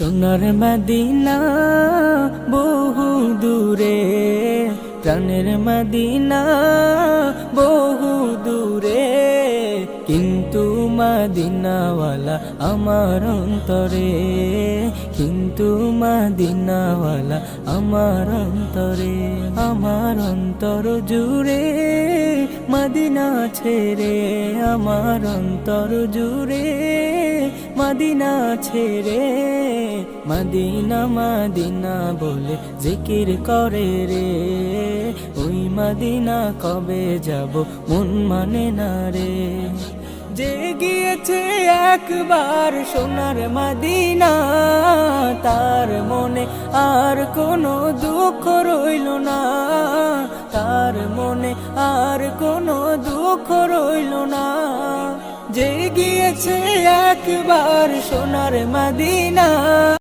সোনার মদিনা বহু দূরে, প্রাণের মদিনা বহু দূরে, কিন্তু মদিনাওয়ালা আমার অন্তরে, কিন্তু মদিনাওয়ালা আমার অন্তরে। আমার অন্তর জুড়ে মদিনা ছেড়ে, আমার অন্তর জুড়ে মদিনা ছেড়ে, মদিনা মদিনা বলে জিকির করে রে। ওই মদিনা কবে যাব মন মানে না রে। যে গিয়েছে একবার সোনার মদিনা, তার মনে আর কোনো দুঃখ রইল না, তার মনে আর কোনো দুঃখ রইল না। যে গিয়েছে একবার সোনার মদিনা।